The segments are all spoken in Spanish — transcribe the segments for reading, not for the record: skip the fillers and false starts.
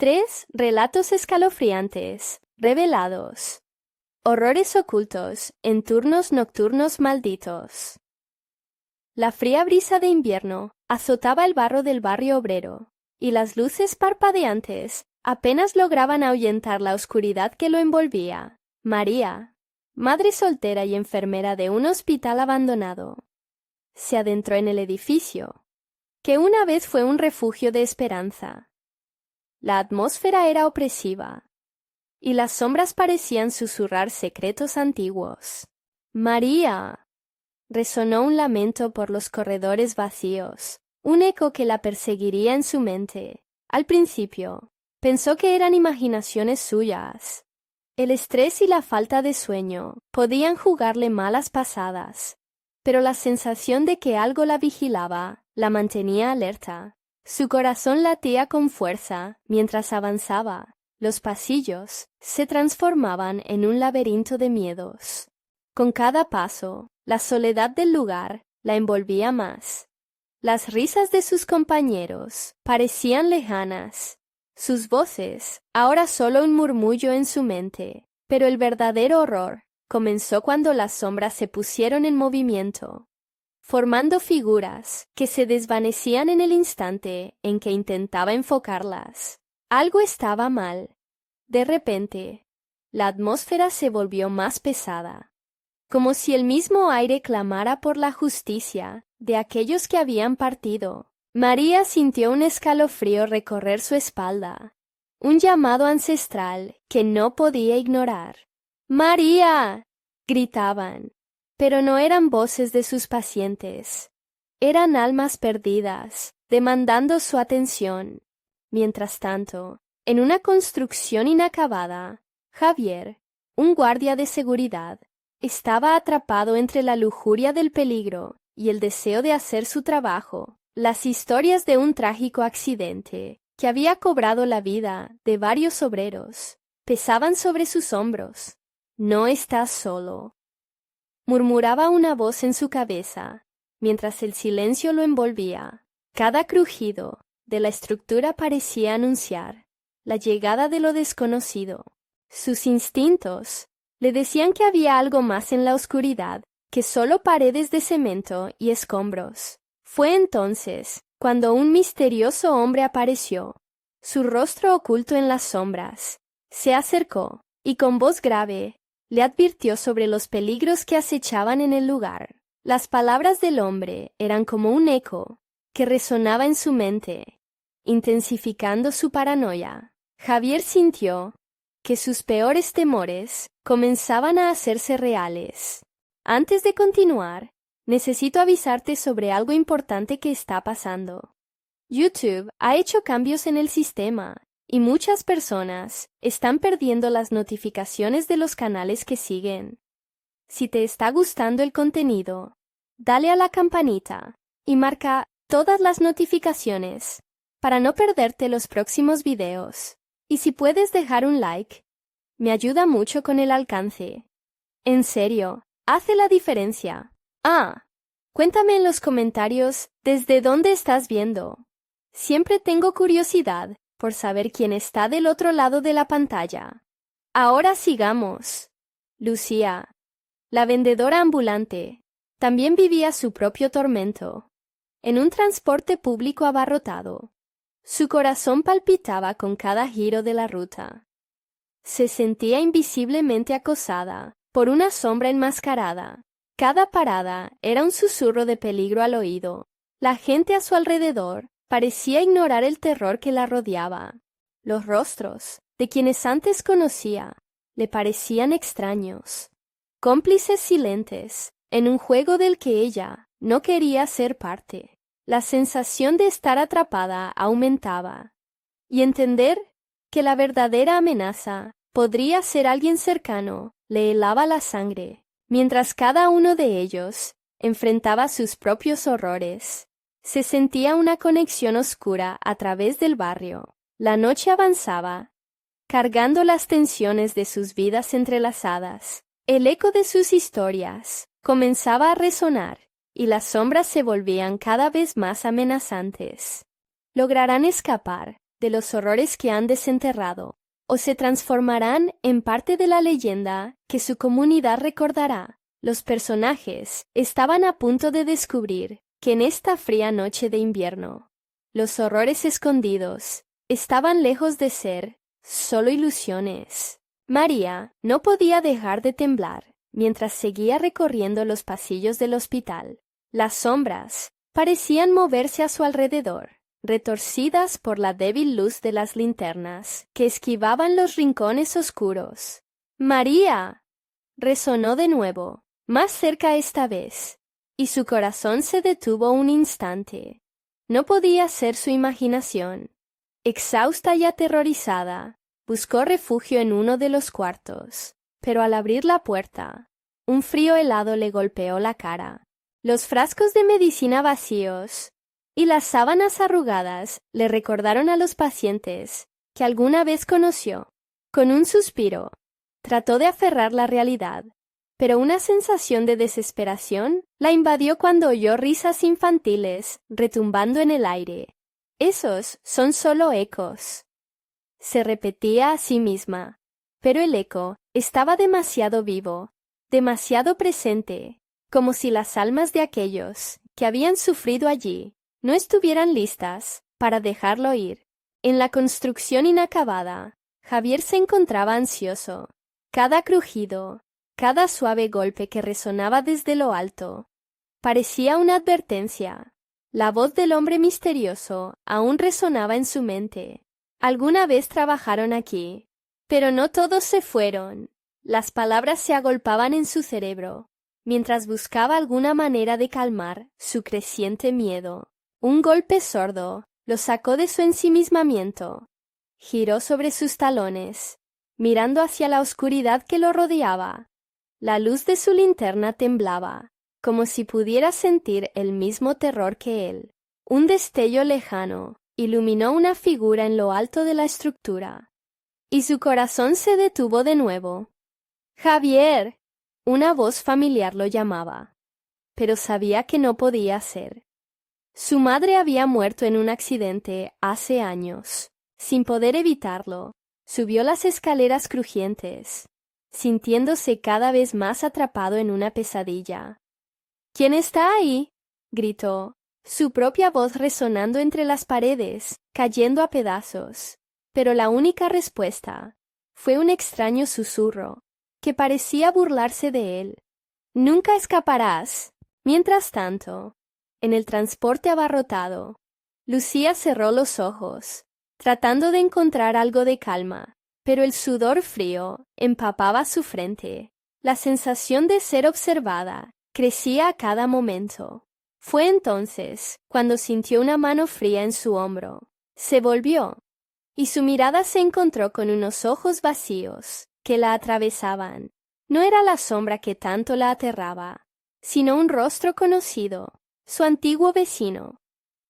3 relatos escalofriantes, revelados. Horrores ocultos en turnos nocturnos malditos. La fría brisa de invierno azotaba el barro del barrio obrero, y las luces parpadeantes apenas lograban ahuyentar la oscuridad que lo envolvía. María, madre soltera y enfermera de un hospital abandonado, se adentró en el edificio, que una vez fue un refugio de esperanza. La atmósfera era opresiva, y las sombras parecían susurrar secretos antiguos. «María», resonó un lamento por los corredores vacíos, un eco que la perseguiría en su mente. Al principio, pensó que eran imaginaciones suyas. El estrés y la falta de sueño podían jugarle malas pasadas, pero la sensación de que algo la vigilaba la mantenía alerta. Su corazón latía con fuerza mientras avanzaba. Los pasillos se transformaban en un laberinto de miedos. Con cada paso, la soledad del lugar la envolvía más. Las risas de sus compañeros parecían lejanas. Sus voces, ahora solo un murmullo en su mente. Pero el verdadero horror comenzó cuando las sombras se pusieron en movimiento, formando figuras que se desvanecían en el instante en que intentaba enfocarlas. Algo estaba mal. De repente, la atmósfera se volvió más pesada, como si el mismo aire clamara por la justicia de aquellos que habían partido. María sintió un escalofrío recorrer su espalda, un llamado ancestral que no podía ignorar. «¡María!», gritaban. Pero no eran voces de sus pacientes. Eran almas perdidas, demandando su atención. Mientras tanto, en una construcción inacabada, Javier, un guardia de seguridad, estaba atrapado entre la lujuria del peligro y el deseo de hacer su trabajo. Las historias de un trágico accidente que había cobrado la vida de varios obreros pesaban sobre sus hombros. «No estás solo», murmuraba una voz en su cabeza, mientras el silencio lo envolvía. Cada crujido de la estructura parecía anunciar la llegada de lo desconocido. Sus instintos le decían que había algo más en la oscuridad que solo paredes de cemento y escombros. Fue entonces cuando un misterioso hombre apareció, su rostro oculto en las sombras. Se acercó y con voz grave le advirtió sobre los peligros que acechaban en el lugar. Las palabras del hombre eran como un eco que resonaba en su mente, intensificando su paranoia. Javier sintió que sus peores temores comenzaban a hacerse reales. «Antes de continuar, necesito avisarte sobre algo importante que está pasando. YouTube ha hecho cambios en el sistema y muchas personas están perdiendo las notificaciones de los canales que siguen. Si te está gustando el contenido, dale a la campanita y marca todas las notificaciones para no perderte los próximos videos. Y si puedes dejar un like, me ayuda mucho con el alcance. En serio, hace la diferencia. Cuéntame en los comentarios desde dónde estás viendo. Siempre tengo curiosidad por saber quién está del otro lado de la pantalla. Ahora sigamos. Lucía, la vendedora ambulante, también vivía su propio tormento. En un transporte público abarrotado, su corazón palpitaba con cada giro de la ruta. Se sentía invisiblemente acosada por una sombra enmascarada. Cada parada era un susurro de peligro al oído. La gente a su alrededor parecía ignorar el terror que la rodeaba. Los rostros de quienes antes conocía le parecían extraños, cómplices silentes en un juego del que ella no quería ser parte. La sensación de estar atrapada aumentaba, y entender que la verdadera amenaza podría ser alguien cercano le helaba la sangre. Mientras cada uno de ellos enfrentaba sus propios horrores, se sentía una conexión oscura a través del barrio. La noche avanzaba, cargando las tensiones de sus vidas entrelazadas. El eco de sus historias comenzaba a resonar, y las sombras se volvían cada vez más amenazantes. ¿Lograrán escapar de los horrores que han desenterrado, o se transformarán en parte de la leyenda que su comunidad recordará. Los personajes estaban a punto de descubrir que en esta fría noche de invierno, los horrores escondidos estaban lejos de ser solo ilusiones. María no podía dejar de temblar mientras seguía recorriendo los pasillos del hospital. Las sombras parecían moverse a su alrededor, retorcidas por la débil luz de las linternas que esquivaban los rincones oscuros. ¡María! Resonó de nuevo, más cerca esta vez, y su corazón se detuvo un instante. No podía ser su imaginación. Exhausta y aterrorizada, buscó refugio en uno de los cuartos, pero al abrir la puerta, un frío helado le golpeó la cara. Los frascos de medicina vacíos y las sábanas arrugadas le recordaron a los pacientes que alguna vez conoció. Con un suspiro, trató de aferrar la realidad, pero una sensación de desesperación la invadió cuando oyó risas infantiles retumbando en el aire. «Esos son solo ecos», se repetía a sí misma, pero el eco estaba demasiado vivo, demasiado presente, como si las almas de aquellos que habían sufrido allí no estuvieran listas para dejarlo ir. En la construcción inacabada, Javier se encontraba ansioso. Cada crujido, cada suave golpe que resonaba desde lo alto, parecía una advertencia. La voz del hombre misterioso aún resonaba en su mente. Alguna vez trabajaron aquí, pero no todos se fueron. Las palabras se agolpaban en su cerebro, mientras buscaba alguna manera de calmar su creciente miedo. Un golpe sordo lo sacó de su ensimismamiento. Giró sobre sus talones, mirando hacia la oscuridad que lo rodeaba. La luz de su linterna temblaba, como si pudiera sentir el mismo terror que él. Un destello lejano iluminó una figura en lo alto de la estructura, y su corazón se detuvo de nuevo. «¡Javier!». Una voz familiar lo llamaba, pero sabía que no podía ser. Su madre había muerto en un accidente hace años. Sin poder evitarlo, subió las escaleras crujientes, sintiéndose cada vez más atrapado en una pesadilla. «¿Quién está ahí?», gritó, su propia voz resonando entre las paredes, cayendo a pedazos. Pero la única respuesta fue un extraño susurro que parecía burlarse de él. «Nunca escaparás». Mientras tanto, en el transporte abarrotado, Lucía cerró los ojos, tratando de encontrar algo de calma, pero el sudor frío empapaba su frente. La sensación de ser observada crecía a cada momento. Fue entonces cuando sintió una mano fría en su hombro. Se volvió, y su mirada se encontró con unos ojos vacíos que la atravesaban. No era la sombra que tanto la aterraba, sino un rostro conocido, su antiguo vecino,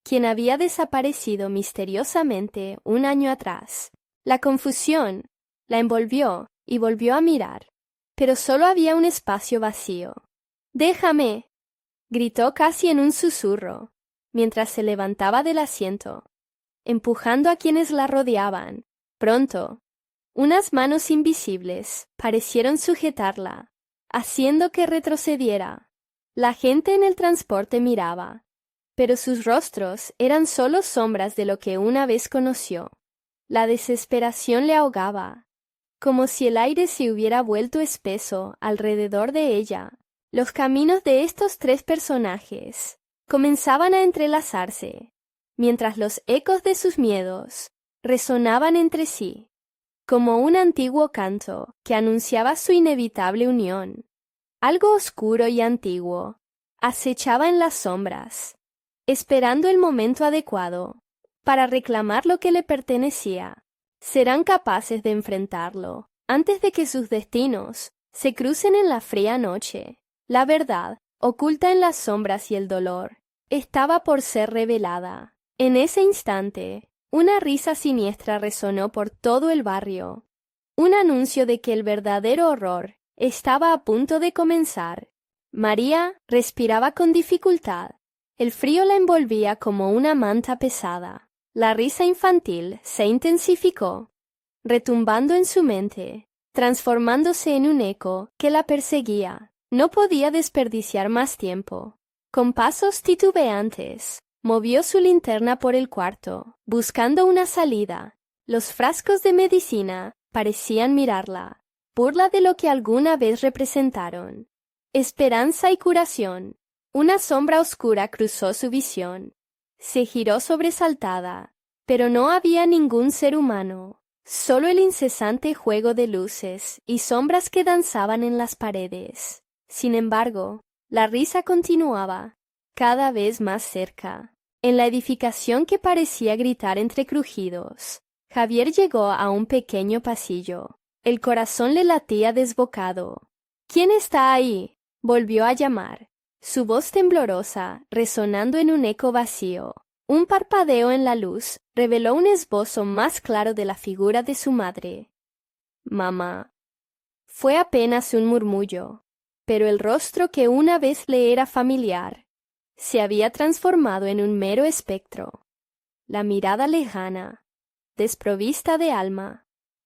quien había desaparecido misteriosamente un año atrás. La confusión la envolvió y volvió a mirar, pero solo había un espacio vacío. «¡Déjame!», gritó casi en un susurro, mientras se levantaba del asiento, empujando a quienes la rodeaban. Pronto, unas manos invisibles parecieron sujetarla, haciendo que retrocediera. La gente en el transporte miraba, pero sus rostros eran solo sombras de lo que una vez conoció. La desesperación le ahogaba, como si el aire se hubiera vuelto espeso alrededor de ella. Los caminos de estos tres personajes comenzaban a entrelazarse, mientras los ecos de sus miedos resonaban entre sí, como un antiguo canto que anunciaba su inevitable unión. Algo oscuro y antiguo acechaba en las sombras, esperando el momento adecuado para reclamar lo que le pertenecía. Serán capaces de enfrentarlo antes de que sus destinos se crucen en la fría noche. La verdad, oculta en las sombras y el dolor, estaba por ser revelada. En ese instante, una risa siniestra resonó por todo el barrio, un anuncio de que el verdadero horror estaba a punto de comenzar. María respiraba con dificultad. El frío la envolvía como una manta pesada. La risa infantil se intensificó, retumbando en su mente, transformándose en un eco que la perseguía. No podía desperdiciar más tiempo. Con pasos titubeantes, movió su linterna por el cuarto, buscando una salida. Los frascos de medicina parecían mirarla, burla de lo que alguna vez representaron. Esperanza y curación. Una sombra oscura cruzó su visión. Se giró sobresaltada, pero no había ningún ser humano, solo el incesante juego de luces y sombras que danzaban en las paredes. Sin embargo, la risa continuaba, cada vez más cerca. En la edificación que parecía gritar entre crujidos, Javier llegó a un pequeño pasillo. El corazón le latía desbocado. ¿Quién está ahí?, volvió a llamar, su voz temblorosa resonando en un eco vacío. Un parpadeo en la luz reveló un esbozo más claro de la figura de su madre. «Mamá». Fue apenas un murmullo, pero el rostro que una vez le era familiar se había transformado en un mero espectro. La mirada lejana, desprovista de alma,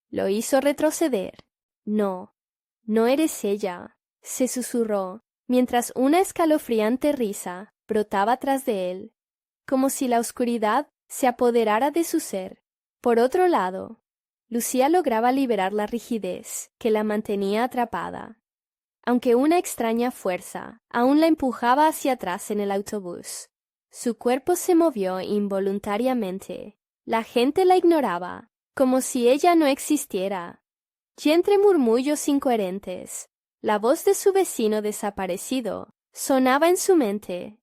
lo hizo retroceder. «No, no eres ella», se susurró, mientras una escalofriante risa brotaba tras de él, como si la oscuridad se apoderara de su ser. Por otro lado, Lucía lograba liberar la rigidez que la mantenía atrapada, aunque una extraña fuerza aún la empujaba hacia atrás en el autobús. Su cuerpo se movió involuntariamente. La gente la ignoraba, como si ella no existiera. Y entre murmullos incoherentes, la voz de su vecino desaparecido sonaba en su mente.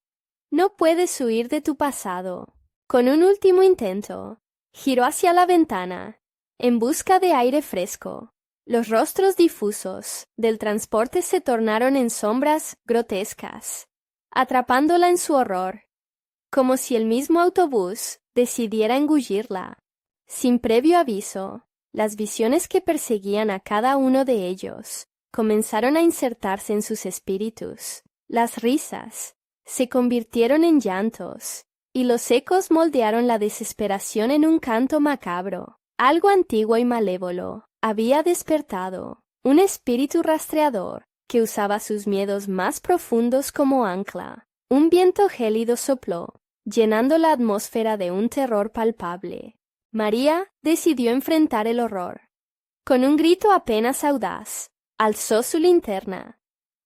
«No puedes huir de tu pasado». Con un último intento, giró hacia la ventana, en busca de aire fresco. Los rostros difusos del transporte se tornaron en sombras grotescas, atrapándola en su horror, como si el mismo autobús decidiera engullirla. Sin previo aviso, las visiones que perseguían a cada uno de ellos comenzaron a insertarse en sus espíritus. Las risas se convirtieron en llantos, y los ecos moldearon la desesperación en un canto macabro. Algo antiguo y malévolo había despertado, un espíritu rastreador que usaba sus miedos más profundos como ancla. Un viento gélido sopló, llenando la atmósfera de un terror palpable. María decidió enfrentar el horror. Con un grito apenas audaz, alzó su linterna.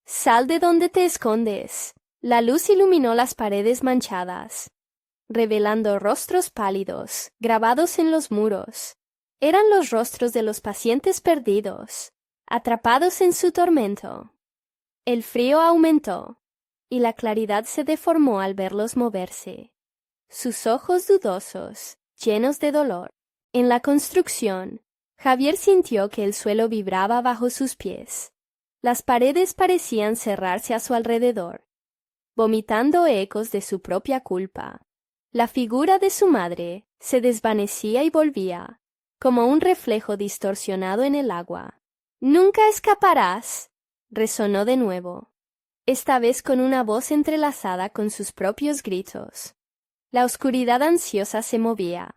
«Sal de donde te escondes». La luz iluminó las paredes manchadas, revelando rostros pálidos, grabados en los muros. Eran los rostros de los pacientes perdidos, atrapados en su tormento. El frío aumentó, y la claridad se deformó al verlos moverse. Sus ojos dudosos, llenos de dolor. En la construcción, Javier sintió que el suelo vibraba bajo sus pies. Las paredes parecían cerrarse a su alrededor, vomitando ecos de su propia culpa. La figura de su madre se desvanecía y volvía, como un reflejo distorsionado en el agua. «Nunca escaparás», resonó de nuevo, esta vez con una voz entrelazada con sus propios gritos. La oscuridad ansiosa se movía,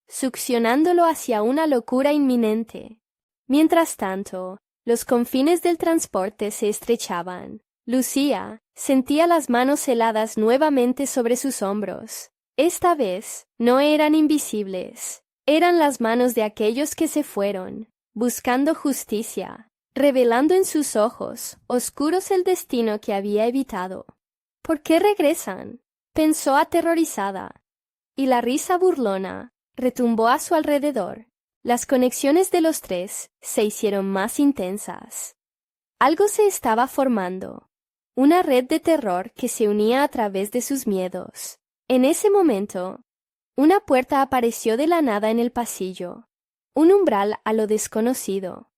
succionándolo hacia una locura inminente. Mientras tanto, los confines del transporte se estrechaban. Lucía sentía las manos heladas nuevamente sobre sus hombros. Esta vez no eran invisibles, eran las manos de aquellos que se fueron, buscando justicia, revelando en sus ojos oscuros el destino que había evitado. «¿Por qué regresan?», pensó aterrorizada, y la risa burlona retumbó a su alrededor. Las conexiones de los tres se hicieron más intensas. Algo se estaba formando, una red de terror que se unía a través de sus miedos. En ese momento, una puerta apareció de la nada en el pasillo, un umbral a lo desconocido.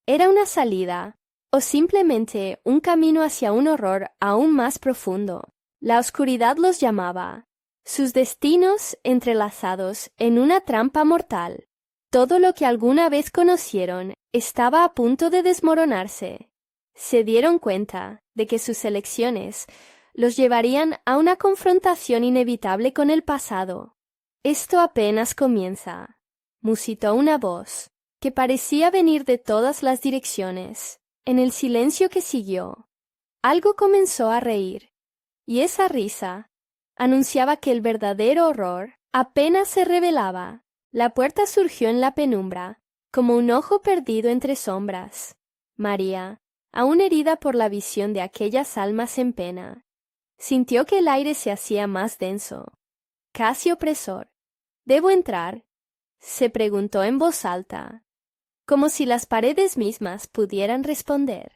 Era una salida, o simplemente un camino hacia un horror aún más profundo. La oscuridad los llamaba, sus destinos entrelazados en una trampa mortal. Todo lo que alguna vez conocieron estaba a punto de desmoronarse. Se dieron cuenta de que sus elecciones los llevarían a una confrontación inevitable con el pasado. Esto apenas comienza, musitó una voz, que parecía venir de todas las direcciones. En el silencio que siguió, algo comenzó a reír, y esa risa anunciaba que el verdadero horror apenas se revelaba. La puerta surgió en la penumbra, como un ojo perdido entre sombras. María, aún herida por la visión de aquellas almas en pena, sintió que el aire se hacía más denso, casi opresor. ¿Debo entrar?, se preguntó en voz alta, como si las paredes mismas pudieran responder.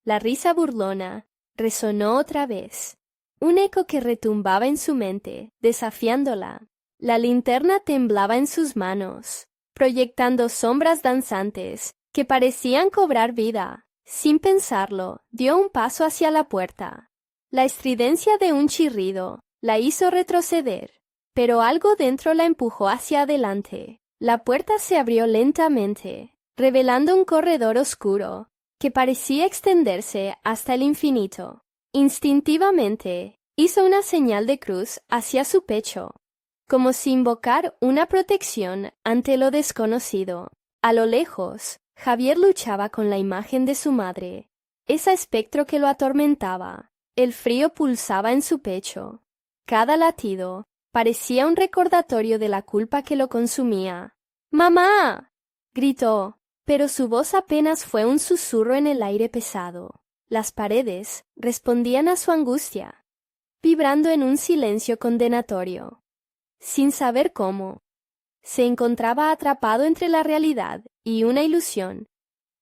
La risa burlona resonó otra vez, un eco que retumbaba en su mente, desafiándola. La linterna temblaba en sus manos, proyectando sombras danzantes que parecían cobrar vida. Sin pensarlo, dio un paso hacia la puerta. La estridencia de un chirrido la hizo retroceder, pero algo dentro la empujó hacia adelante. La puerta se abrió lentamente, revelando un corredor oscuro que parecía extenderse hasta el infinito. Instintivamente, hizo una señal de cruz hacia su pecho, como si invocar una protección ante lo desconocido. A lo lejos, Javier luchaba con la imagen de su madre, ese espectro que lo atormentaba. El frío pulsaba en su pecho. Cada latido parecía un recordatorio de la culpa que lo consumía. ¡Mamá!, gritó, pero su voz apenas fue un susurro en el aire pesado. Las paredes respondían a su angustia, vibrando en un silencio condenatorio. Sin saber cómo, se encontraba atrapado entre la realidad y una ilusión.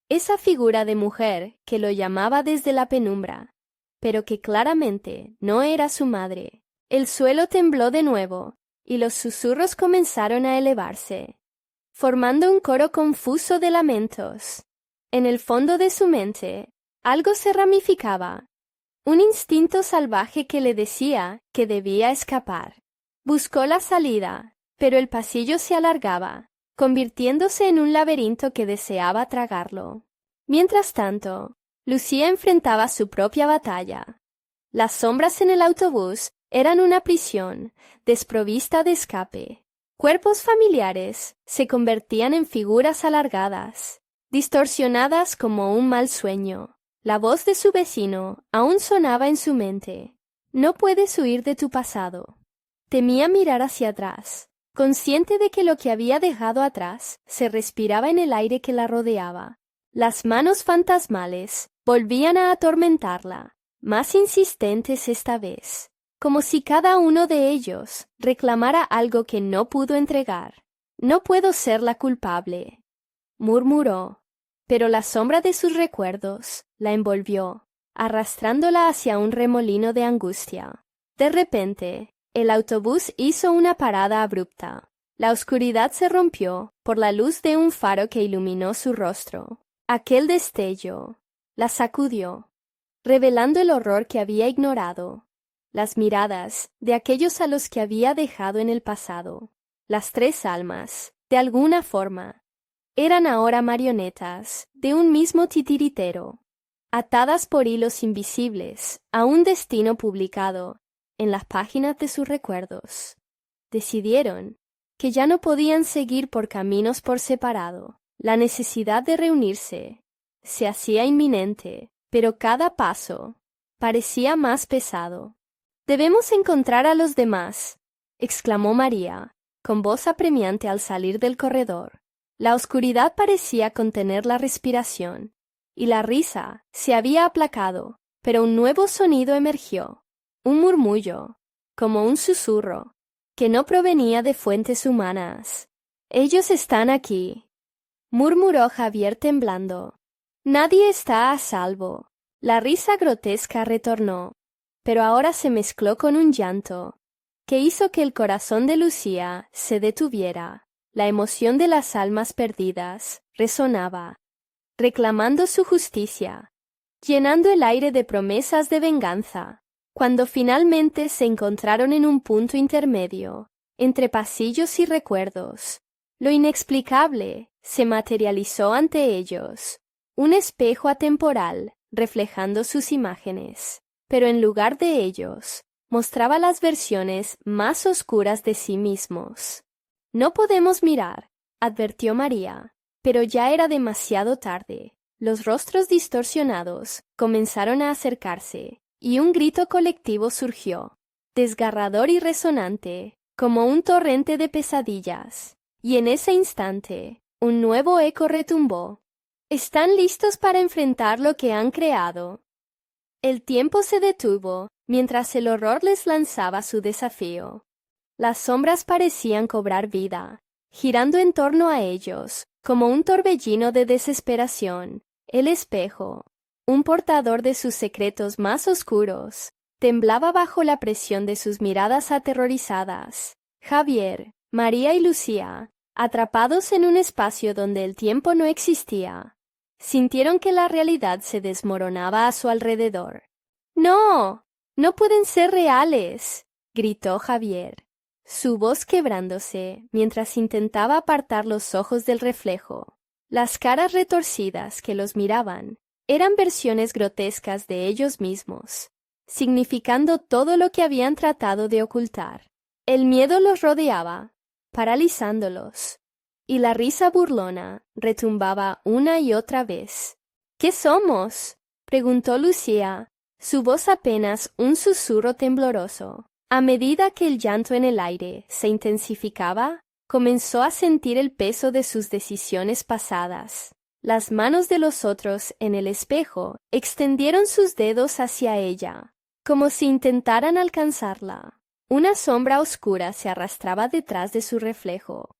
Esa figura de mujer que lo llamaba desde la penumbra, pero que claramente no era su madre. El suelo tembló de nuevo, y los susurros comenzaron a elevarse, formando un coro confuso de lamentos. En el fondo de su mente, algo se ramificaba, un instinto salvaje que le decía que debía escapar. Buscó la salida, pero el pasillo se alargaba, convirtiéndose en un laberinto que deseaba tragarlo. Mientras tanto, Lucía enfrentaba su propia batalla. Las sombras en el autobús eran una prisión, desprovista de escape. Cuerpos familiares se convertían en figuras alargadas, distorsionadas como un mal sueño. La voz de su vecino aún sonaba en su mente. No puedes huir de tu pasado. Temía mirar hacia atrás, consciente de que lo que había dejado atrás se respiraba en el aire que la rodeaba. Las manos fantasmales volvían a atormentarla, más insistentes esta vez, como si cada uno de ellos reclamara algo que no pudo entregar. «No puedo ser la culpable», murmuró, pero la sombra de sus recuerdos la envolvió, arrastrándola hacia un remolino de angustia. De repente, el autobús hizo una parada abrupta. La oscuridad se rompió por la luz de un faro que iluminó su rostro. Aquel destello la sacudió, revelando el horror que había ignorado, las miradas de aquellos a los que había dejado en el pasado. Las tres almas, de alguna forma, eran ahora marionetas de un mismo titiritero, atadas por hilos invisibles a un destino publicado en las páginas de sus recuerdos. Decidieron que ya no podían seguir por caminos por separado. La necesidad de reunirse se hacía inminente, pero cada paso parecía más pesado. «Debemos encontrar a los demás», exclamó María, con voz apremiante al salir del corredor. La oscuridad parecía contener la respiración, y la risa se había aplacado, pero un nuevo sonido emergió, un murmullo, como un susurro, que no provenía de fuentes humanas. «Ellos están aquí», murmuró Javier temblando. «Nadie está a salvo». La risa grotesca retornó, pero ahora se mezcló con un llanto, que hizo que el corazón de Lucía se detuviera. La emoción de las almas perdidas resonaba, reclamando su justicia, llenando el aire de promesas de venganza. Cuando finalmente se encontraron en un punto intermedio, entre pasillos y recuerdos, lo inexplicable se materializó ante ellos, un espejo atemporal reflejando sus imágenes, pero en lugar de ellos, mostraba las versiones más oscuras de sí mismos. No podemos mirar, advirtió María, pero ya era demasiado tarde. Los rostros distorsionados comenzaron a acercarse, y un grito colectivo surgió, desgarrador y resonante, como un torrente de pesadillas. Y en ese instante, un nuevo eco retumbó. ¿Están listos para enfrentar lo que han creado? El tiempo se detuvo mientras el horror les lanzaba su desafío. Las sombras parecían cobrar vida, girando en torno a ellos, como un torbellino de desesperación. El espejo, un portador de sus secretos más oscuros, temblaba bajo la presión de sus miradas aterrorizadas. Javier, María y Lucía, atrapados en un espacio donde el tiempo no existía, sintieron que la realidad se desmoronaba a su alrededor. ¡No! ¡No pueden ser reales!, gritó Javier, su voz quebrándose mientras intentaba apartar los ojos del reflejo. Las caras retorcidas que los miraban eran versiones grotescas de ellos mismos, significando todo lo que habían tratado de ocultar. El miedo los rodeaba, paralizándolos, y la risa burlona retumbaba una y otra vez. ¿Qué somos?, preguntó Lucía, su voz apenas un susurro tembloroso. A medida que el llanto en el aire se intensificaba, comenzó a sentir el peso de sus decisiones pasadas. Las manos de los otros en el espejo extendieron sus dedos hacia ella, como si intentaran alcanzarla. Una sombra oscura se arrastraba detrás de su reflejo,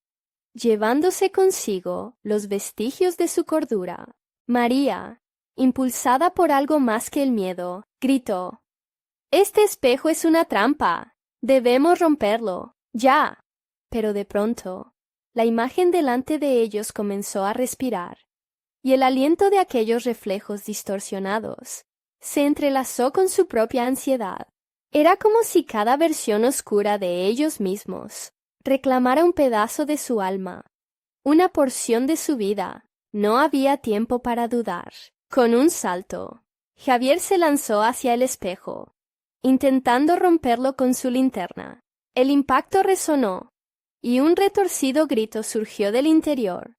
llevándose consigo los vestigios de su cordura. María, impulsada por algo más que el miedo, gritó: «¡Este espejo es una trampa! ¡Debemos romperlo! ¡Ya!». Pero de pronto, la imagen delante de ellos comenzó a respirar, y el aliento de aquellos reflejos distorsionados se entrelazó con su propia ansiedad. Era como si cada versión oscura de ellos mismos reclamara un pedazo de su alma, una porción de su vida. No había tiempo para dudar. Con un salto, Javier se lanzó hacia el espejo, intentando romperlo con su linterna. El impacto resonó, y un retorcido grito surgió del interior,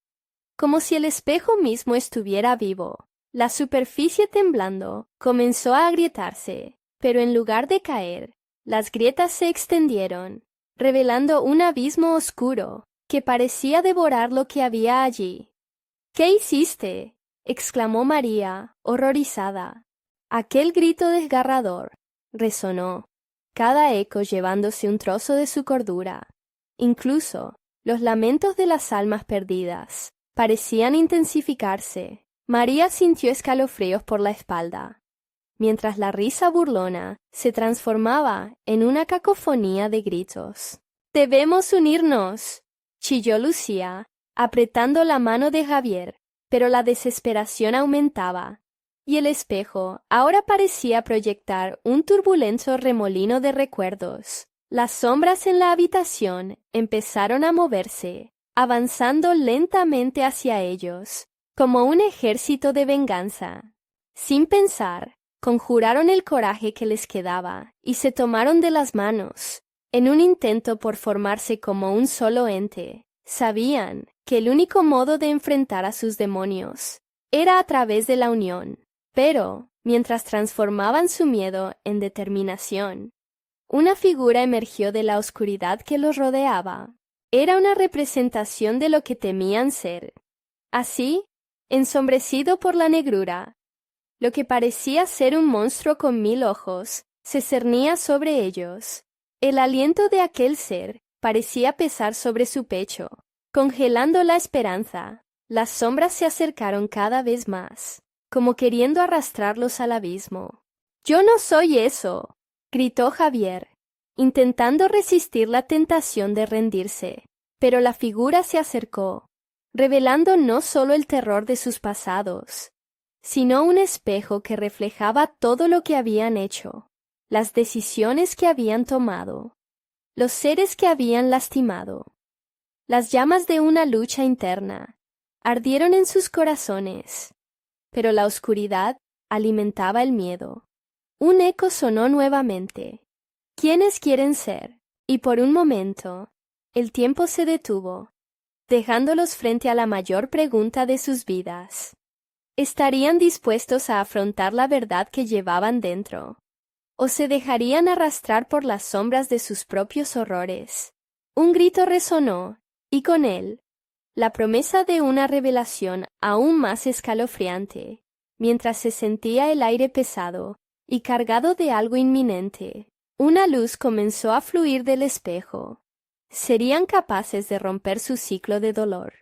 como si el espejo mismo estuviera vivo. La superficie, temblando, comenzó a agrietarse, pero en lugar de caer, las grietas se extendieron, revelando un abismo oscuro que parecía devorar lo que había allí. «¿Qué hiciste?», exclamó María, horrorizada. Aquel grito desgarrador resonó, cada eco llevándose un trozo de su cordura. Incluso los lamentos de las almas perdidas parecían intensificarse. María sintió escalofríos por la espalda, mientras la risa burlona se transformaba en una cacofonía de gritos. «¡Debemos unirnos!», chilló Lucía, apretando la mano de Javier, pero la desesperación aumentaba, y el espejo ahora parecía proyectar un turbulento remolino de recuerdos. Las sombras en la habitación empezaron a moverse, avanzando lentamente hacia ellos, como un ejército de venganza. Sin pensar, conjuraron el coraje que les quedaba y se tomaron de las manos, en un intento por formarse como un solo ente. Sabían que el único modo de enfrentar a sus demonios era a través de la unión, pero, mientras transformaban su miedo en determinación, una figura emergió de la oscuridad que los rodeaba. Era una representación de lo que temían ser. Así, ensombrecido por la negrura, lo que parecía ser un monstruo con 1000 ojos se cernía sobre ellos. El aliento de aquel ser parecía pesar sobre su pecho, congelando la esperanza. Las sombras se acercaron cada vez más, como queriendo arrastrarlos al abismo. «¡Yo no soy eso!», gritó Javier, intentando resistir la tentación de rendirse. Pero la figura se acercó, revelando no solo el terror de sus pasados, sino un espejo que reflejaba todo lo que habían hecho, las decisiones que habían tomado, los seres que habían lastimado. Las llamas de una lucha interna ardieron en sus corazones, pero la oscuridad alimentaba el miedo. Un eco sonó nuevamente. «¿Quiénes quieren ser?». Y por un momento, El tiempo se detuvo, dejándolos frente a la mayor pregunta de sus vidas. ¿Estarían dispuestos a afrontar la verdad que llevaban dentro? ¿O se dejarían arrastrar por las sombras de sus propios horrores? Un grito resonó, y con él, la promesa de una revelación aún más escalofriante, mientras se sentía el aire pesado y cargado de algo inminente. Una luz comenzó a fluir del espejo. Serían capaces de romper su ciclo de dolor.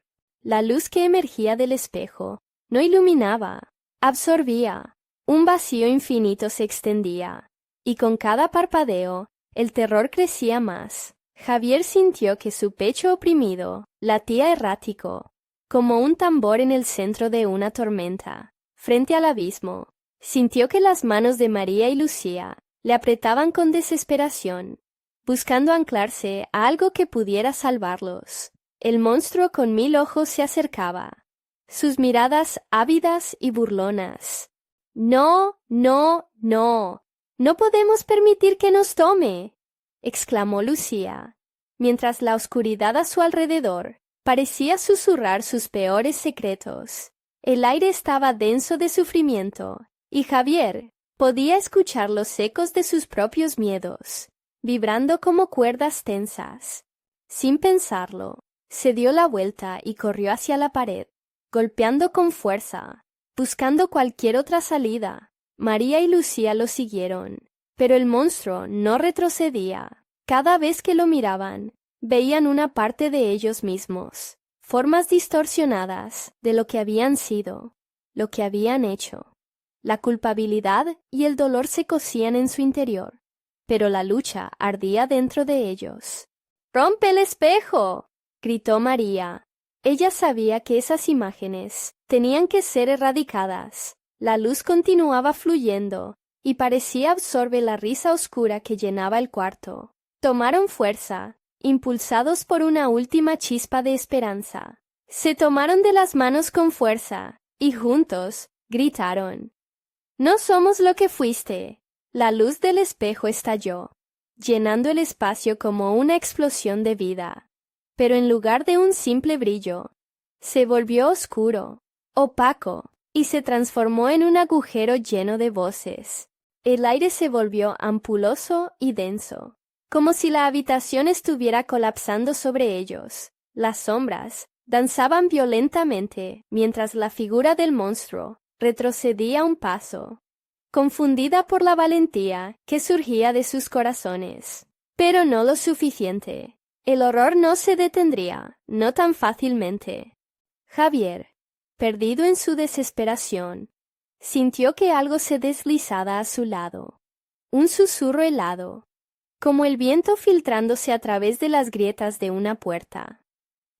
La luz que emergía del espejo no iluminaba, absorbía. Un vacío infinito se extendía, y con cada parpadeo, el terror crecía más. Javier sintió que su pecho oprimido latía errático, como un tambor en el centro de una tormenta, frente al abismo. Sintió que las manos de María y Lucía le apretaban con desesperación, buscando anclarse a algo que pudiera salvarlos. El monstruo con 1000 ojos se acercaba, sus miradas ávidas y burlonas. «No, no, no, no podemos permitir que nos tome», exclamó Lucía, mientras la oscuridad a su alrededor parecía susurrar sus peores secretos. El aire estaba denso de sufrimiento, y Javier podía escuchar los ecos de sus propios miedos, vibrando como cuerdas tensas. Sin pensarlo, se dio la vuelta y corrió hacia la pared, golpeando con fuerza, buscando cualquier otra salida. María y Lucía lo siguieron, pero el monstruo no retrocedía. Cada vez que lo miraban, veían una parte de ellos mismos, formas distorsionadas de lo que habían sido, lo que habían hecho. La culpabilidad y el dolor se cocían en su interior, pero la lucha ardía dentro de ellos. «¡Rompe el espejo!», gritó María. Ella sabía que esas imágenes tenían que ser erradicadas. La luz continuaba fluyendo y parecía absorber la risa oscura que llenaba el cuarto. Tomaron fuerza, impulsados por una última chispa de esperanza. Se tomaron de las manos con fuerza y juntos gritaron: «No somos lo que fuiste». La luz del espejo estalló, llenando el espacio como una explosión de vida. Pero en lugar de un simple brillo, se volvió oscuro, opaco, y se transformó en un agujero lleno de voces. El aire se volvió ampuloso y denso, como si la habitación estuviera colapsando sobre ellos. Las sombras danzaban violentamente mientras la figura del monstruo retrocedía un paso, confundida por la valentía que surgía de sus corazones. Pero no lo suficiente. El horror no se detendría, no tan fácilmente. Javier, perdido en su desesperación, sintió que algo se deslizaba a su lado. Un susurro helado, como el viento filtrándose a través de las grietas de una puerta.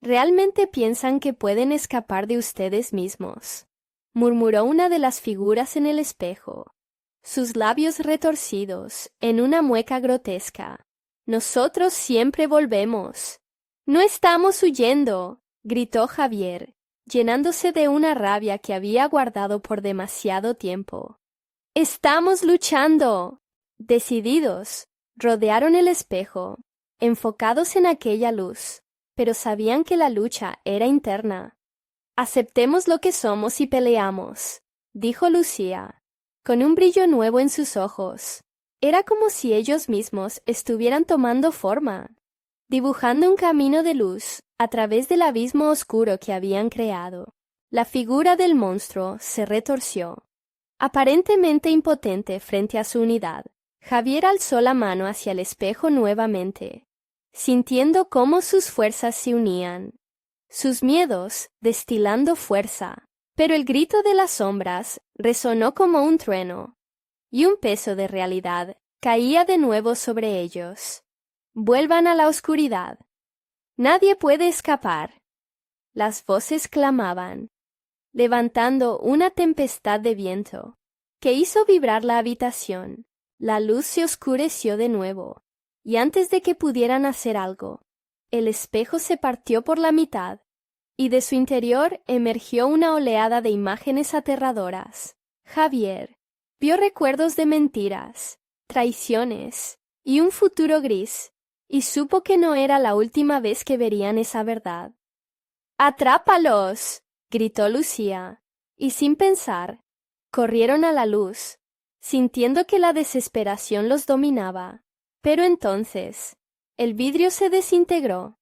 «¿Realmente piensan que pueden escapar de ustedes mismos?», murmuró una de las figuras en el espejo, sus labios retorcidos en una mueca grotesca. «Nosotros siempre volvemos». «No estamos huyendo», gritó Javier, llenándose de una rabia que había guardado por demasiado tiempo. «Estamos luchando». Decididos, rodearon el espejo, enfocados en aquella luz, pero sabían que la lucha era interna. «Aceptemos lo que somos y peleamos», dijo Lucía, con un brillo nuevo en sus ojos. Era como si ellos mismos estuvieran tomando forma, dibujando un camino de luz a través del abismo oscuro que habían creado. La figura del monstruo se retorció. Aparentemente impotente frente a su unidad, Javier alzó la mano hacia el espejo nuevamente, sintiendo cómo sus fuerzas se unían, sus miedos destilando fuerza. Pero el grito de las sombras resonó como un trueno, y un peso de realidad caía de nuevo sobre ellos. «Vuelvan a la oscuridad. Nadie puede escapar». Las voces clamaban, levantando una tempestad de viento que hizo vibrar la habitación. La luz se oscureció de nuevo, y antes de que pudieran hacer algo, el espejo se partió por la mitad, y de su interior emergió una oleada de imágenes aterradoras. Javier vio recuerdos de mentiras, traiciones y un futuro gris, y supo que no era la última vez que verían esa verdad. ¡Atrápalos!, gritó Lucía, y sin pensar, corrieron a la luz, sintiendo que la desesperación los dominaba. Pero entonces, el vidrio se desintegró,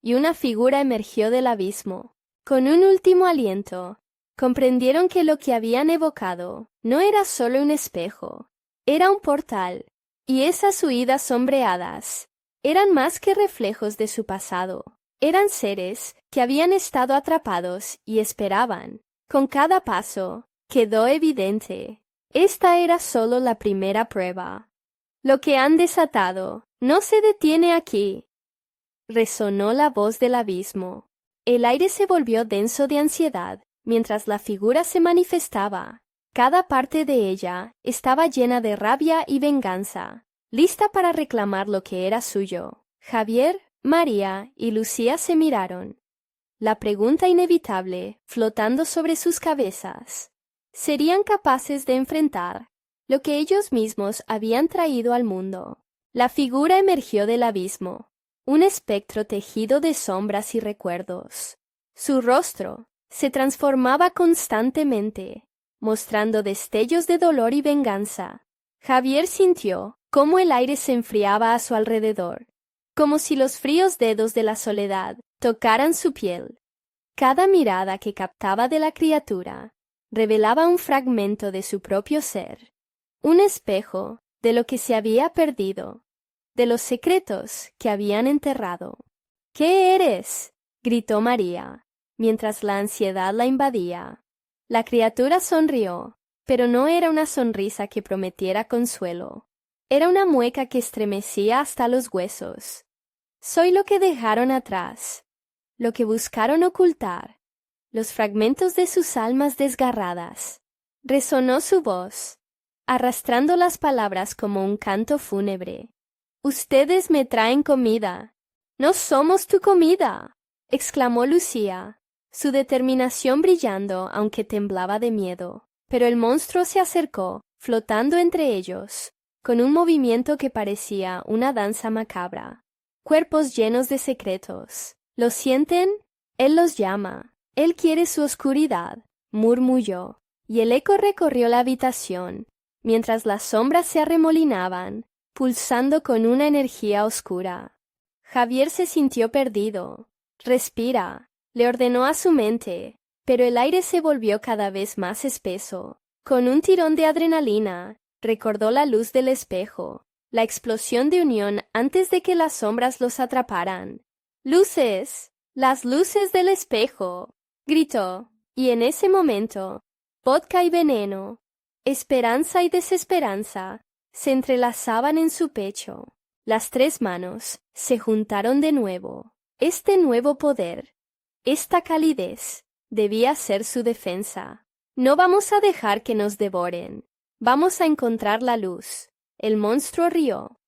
y una figura emergió del abismo. Con un último aliento, comprendieron que lo que habían evocado no era solo un espejo, era un portal, y esas huidas sombreadas eran más que reflejos de su pasado. Eran seres que habían estado atrapados y esperaban. Con cada paso, quedó evidente. Esta era solo la primera prueba. Lo que han desatado no se detiene aquí. Resonó la voz del abismo. El aire se volvió denso de ansiedad mientras la figura se manifestaba. Cada parte de ella estaba llena de rabia y venganza, lista para reclamar lo que era suyo. Javier, María y Lucía se miraron. La pregunta inevitable flotando sobre sus cabezas. ¿Serían capaces de enfrentar lo que ellos mismos habían traído al mundo? La figura emergió del abismo, un espectro tejido de sombras y recuerdos. Su rostro se transformaba constantemente, mostrando destellos de dolor y venganza. Javier sintió cómo el aire se enfriaba a su alrededor, como si los fríos dedos de la soledad tocaran su piel. Cada mirada que captaba de la criatura revelaba un fragmento de su propio ser, un espejo de lo que se había perdido, de los secretos que habían enterrado. ¿Qué eres?, gritó María, mientras la ansiedad la invadía. La criatura sonrió, pero no era una sonrisa que prometiera consuelo. Era una mueca que estremecía hasta los huesos. Soy lo que dejaron atrás, lo que buscaron ocultar, los fragmentos de sus almas desgarradas. Resonó su voz, arrastrando las palabras como un canto fúnebre. Ustedes me traen comida. No somos tu comida, exclamó Lucía, su determinación brillando aunque temblaba de miedo. Pero el monstruo se acercó, flotando entre ellos, con un movimiento que parecía una danza macabra. Cuerpos llenos de secretos. ¿Lo sienten? Él los llama. Él quiere su oscuridad, murmulló, y el eco recorrió la habitación, mientras las sombras se arremolinaban, pulsando con una energía oscura. Javier se sintió perdido. Respira, le ordenó a su mente, pero el aire se volvió cada vez más espeso. Con un tirón de adrenalina, recordó la luz del espejo, la explosión de unión antes de que las sombras los atraparan. ¡Luces! ¡Las luces del espejo!, gritó, y en ese momento, vodka y veneno, esperanza y desesperanza, se entrelazaban en su pecho. Las tres manos se juntaron de nuevo. Este nuevo poder, esta calidez, debía ser su defensa. No vamos a dejar que nos devoren. Vamos a encontrar la luz. El monstruo rió,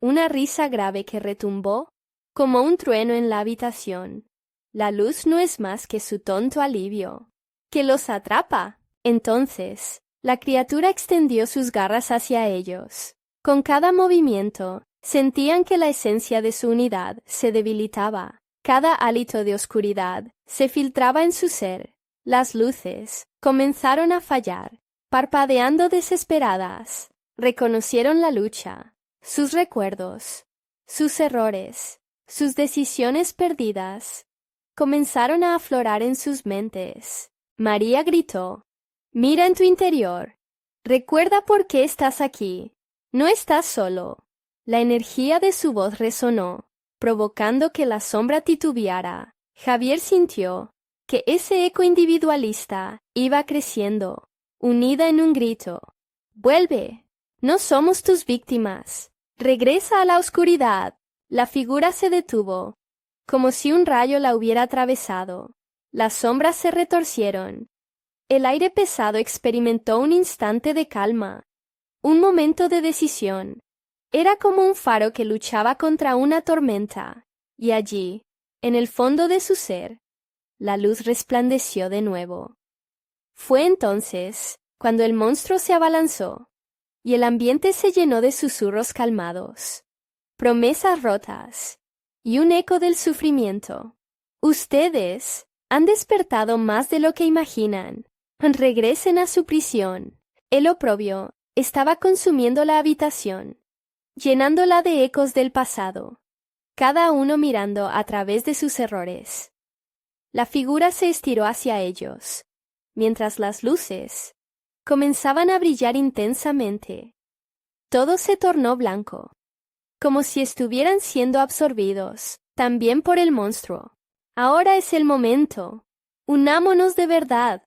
una risa grave que retumbó como un trueno en la habitación. La luz no es más que su tonto alivio, que los atrapa. Entonces, la criatura extendió sus garras hacia ellos. Con cada movimiento, sentían que la esencia de su unidad se debilitaba. Cada hálito de oscuridad se filtraba en su ser. Las luces comenzaron a fallar, parpadeando desesperadas. Reconocieron la lucha, sus recuerdos, sus errores, sus decisiones perdidas. Comenzaron a aflorar en sus mentes. María gritó, «Mira en tu interior. Recuerda por qué estás aquí. No estás solo». La energía de su voz resonó, provocando que la sombra titubeara. Javier sintió que ese eco individualista iba creciendo, unida en un grito. «¡Vuelve! No somos tus víctimas. Regresa a la oscuridad». La figura se detuvo, como si un rayo la hubiera atravesado. Las sombras se retorcieron. El aire pesado experimentó un instante de calma, un momento de decisión. Era como un faro que luchaba contra una tormenta, y allí, en el fondo de su ser, la luz resplandeció de nuevo. Fue entonces cuando el monstruo se abalanzó, y el ambiente se llenó de susurros calmados. promesas rotas y un eco del sufrimiento. Ustedes han despertado más de lo que imaginan. Regresen a su prisión. El oprobio estaba consumiendo la habitación, llenándola de ecos del pasado, cada uno mirando a través de sus errores. La figura se estiró hacia ellos, mientras las luces comenzaban a brillar intensamente. Todo se tornó blanco, como si estuvieran siendo absorbidos también por el monstruo. Ahora es el momento. Unámonos de verdad,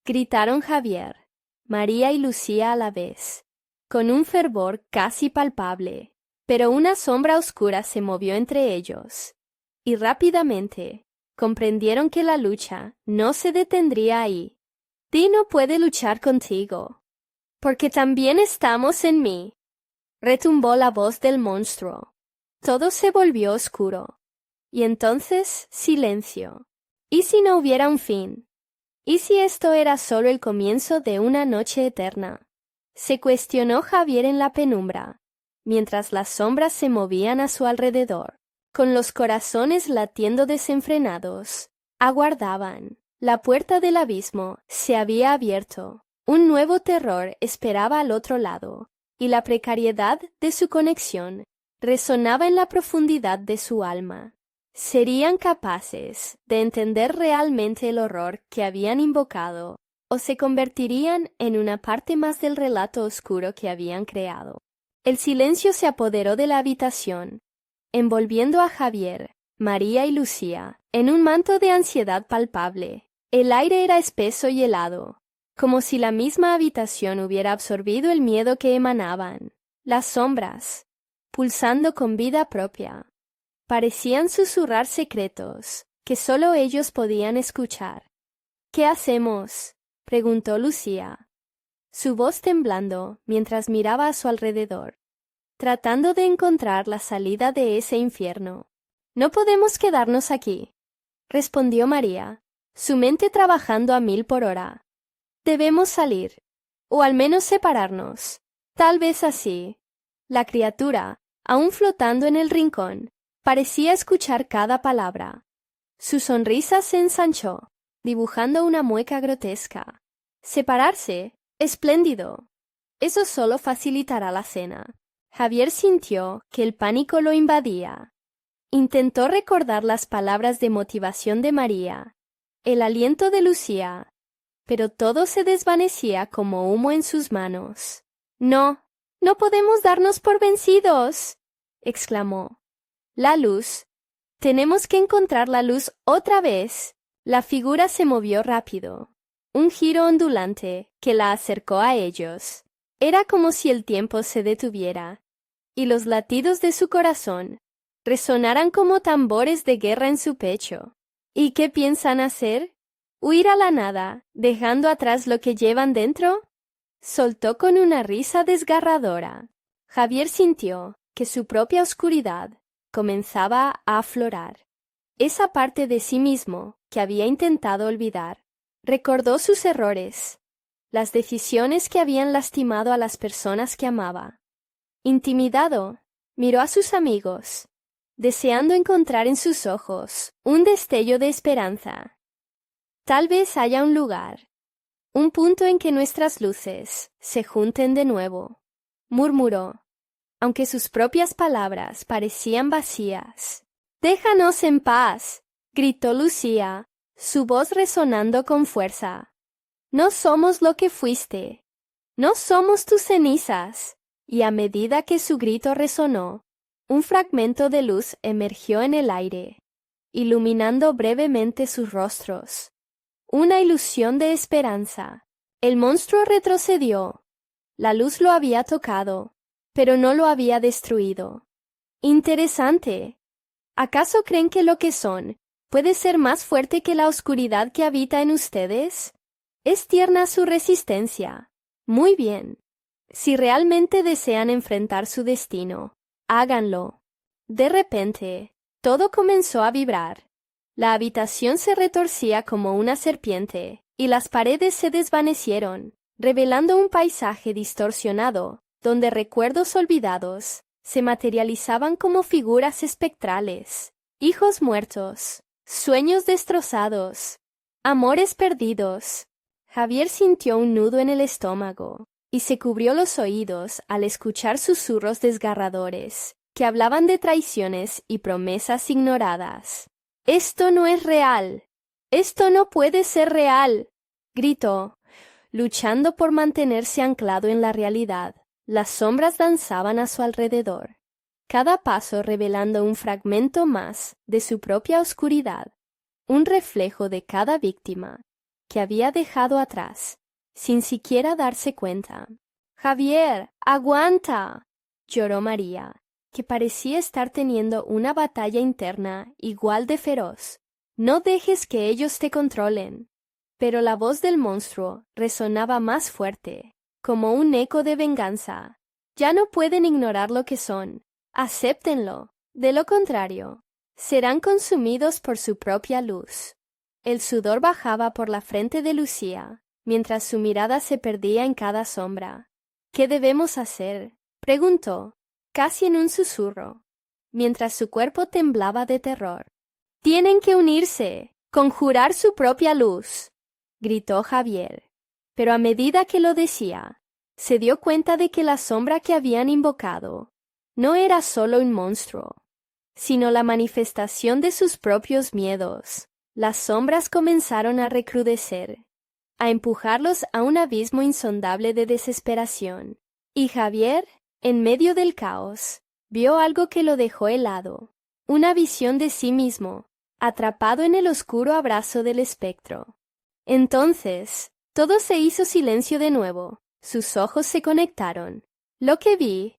gritaron Javier, María y Lucía a la vez, con un fervor casi palpable, pero una sombra oscura se movió entre ellos, y rápidamente comprendieron que la lucha no se detendría ahí. Dino puede luchar contigo, porque también estamos en mí, retumbó la voz del monstruo. Todo se volvió oscuro, y entonces silencio. ¿Y si no hubiera un fin? ¿Y si esto era solo el comienzo de una noche eterna? Se cuestionó Javier en la penumbra, mientras las sombras se movían a su alrededor, con los corazones latiendo desenfrenados. Aguardaban. La puerta del abismo se había abierto. Un nuevo terror esperaba al otro lado, y la precariedad de su conexión resonaba en la profundidad de su alma. ¿Serían capaces de entender realmente el horror que habían invocado, o se convertirían en una parte más del relato oscuro que habían creado? El silencio se apoderó de la habitación, envolviendo a Javier, María y Lucía en un manto de ansiedad palpable. El aire era espeso y helado, como si la misma habitación hubiera absorbido el miedo que emanaban. Las sombras, pulsando con vida propia, parecían susurrar secretos que solo ellos podían escuchar. ¿Qué hacemos?, preguntó Lucía, su voz temblando mientras miraba a su alrededor, tratando de encontrar la salida de ese infierno. No podemos quedarnos aquí, respondió María, su mente trabajando a 1000 por hora. Debemos salir, o al menos separarnos. Tal vez así. La criatura, aún flotando en el rincón, parecía escuchar cada palabra. Su sonrisa se ensanchó, dibujando una mueca grotesca. Separarse, espléndido. Eso solo facilitará la cena. Javier sintió que el pánico lo invadía. Intentó recordar las palabras de motivación de María, el aliento de Lucía, pero todo se desvanecía como humo en sus manos. No, no podemos darnos por vencidos, exclamó. La luz. Tenemos que encontrar la luz otra vez. La figura se movió rápido. Un giro ondulante que la acercó a ellos. Era como si el tiempo se detuviera, y los latidos de su corazón resonaran como tambores de guerra en su pecho. ¿Y qué piensan hacer? ¿Huir a la nada, dejando atrás lo que llevan dentro? Soltó con una risa desgarradora. Javier sintió que su propia oscuridad comenzaba a aflorar. Esa parte de sí mismo que había intentado olvidar. Recordó sus errores, las decisiones que habían lastimado a las personas que amaba. Intimidado, miró a sus amigos, deseando encontrar en sus ojos un destello de esperanza. Tal vez haya un lugar, un punto en que nuestras luces se junten de nuevo, murmuró, aunque sus propias palabras parecían vacías. «Déjanos en paz», gritó Lucía, su voz resonando con fuerza. «No somos lo que fuiste. No somos tus cenizas». Y a medida que su grito resonó, un fragmento de luz emergió en el aire, iluminando brevemente sus rostros. Una ilusión de esperanza. El monstruo retrocedió. La luz lo había tocado, pero no lo había destruido. Interesante. ¿Acaso creen que lo que son puede ser más fuerte que la oscuridad que habita en ustedes? Es tierna su resistencia. Muy bien. Si realmente desean enfrentar su destino, háganlo. De repente, todo comenzó a vibrar. La habitación se retorcía como una serpiente, y las paredes se desvanecieron, revelando un paisaje distorsionado, donde recuerdos olvidados se materializaban como figuras espectrales, hijos muertos, sueños destrozados, amores perdidos. Javier sintió un nudo en el estómago y se cubrió los oídos al escuchar susurros desgarradores que hablaban de traiciones y promesas ignoradas. «¡Esto no es real! ¡Esto no puede ser real!», gritó, luchando por mantenerse anclado en la realidad. Las sombras danzaban a su alrededor, cada paso revelando un fragmento más de su propia oscuridad, un reflejo de cada víctima que había dejado atrás, sin siquiera darse cuenta. «¡Javier, aguanta!», lloró María, que parecía estar teniendo una batalla interna igual de feroz. «No dejes que ellos te controlen». Pero la voz del monstruo resonaba más fuerte, como un eco de venganza. «Ya no pueden ignorar lo que son. Acéptenlo. De lo contrario, serán consumidos por su propia luz». El sudor bajaba por la frente de Lucía, mientras su mirada se perdía en cada sombra. «¿Qué debemos hacer?», preguntó, casi en un susurro, mientras su cuerpo temblaba de terror. «Tienen que unirse, conjurar su propia luz», gritó Javier. Pero a medida que lo decía, se dio cuenta de que la sombra que habían invocado no era solo un monstruo, sino la manifestación de sus propios miedos. Las sombras comenzaron a recrudecer, a empujarlos a un abismo insondable de desesperación. Y Javier, en medio del caos, vio algo que lo dejó helado, una visión de sí mismo, atrapado en el oscuro abrazo del espectro. Entonces, todo se hizo silencio de nuevo, sus ojos se conectaron. «Lo que vi,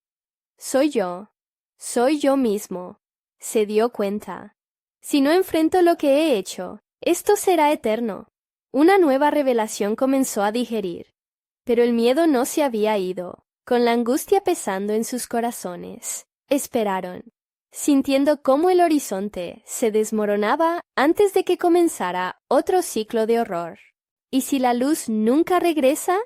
soy yo mismo», se dio cuenta. «Si no enfrento lo que he hecho, esto será eterno». Una nueva revelación comenzó a digerir, pero el miedo no se había ido. Con la angustia pesando en sus corazones, esperaron, sintiendo cómo el horizonte se desmoronaba antes de que comenzara otro ciclo de horror. ¿Y si la luz nunca regresa?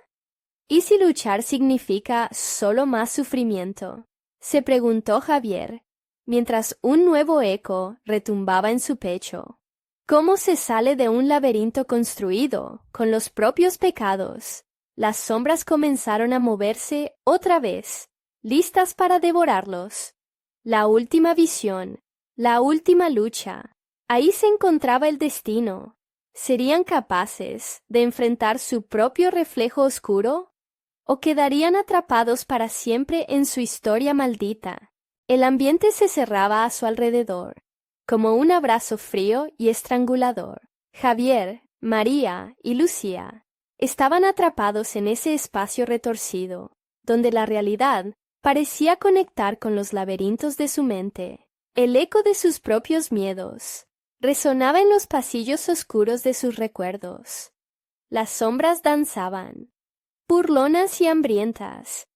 ¿Y si luchar significa solo más sufrimiento?, se preguntó Javier, mientras un nuevo eco retumbaba en su pecho. ¿Cómo se sale de un laberinto construido con los propios pecados? Las sombras comenzaron a moverse otra vez, listas para devorarlos. La última visión, la última lucha. Ahí se encontraba el destino. ¿Serían capaces de enfrentar su propio reflejo oscuro? ¿O quedarían atrapados para siempre en su historia maldita? El ambiente se cerraba a su alrededor, como un abrazo frío y estrangulador. Javier, María y Lucía estaban atrapados en ese espacio retorcido, donde la realidad parecía conectar con los laberintos de su mente. El eco de sus propios miedos resonaba en los pasillos oscuros de sus recuerdos. Las sombras danzaban, burlonas y hambrientas,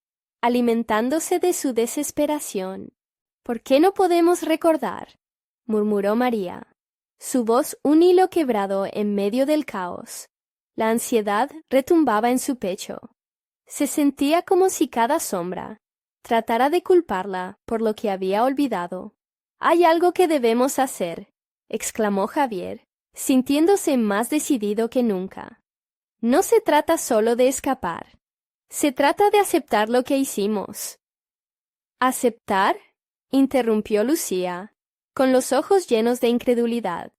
alimentándose de su desesperación. «¿Por qué no podemos recordar?», murmuró María, su voz un hilo quebrado en medio del caos. La ansiedad retumbaba en su pecho. Se sentía como si cada sombra tratara de culparla por lo que había olvidado. «Hay algo que debemos hacer», exclamó Javier, sintiéndose más decidido que nunca. «No se trata solo de escapar. Se trata de aceptar lo que hicimos». «¿Aceptar?», interrumpió Lucía, con los ojos llenos de incredulidad.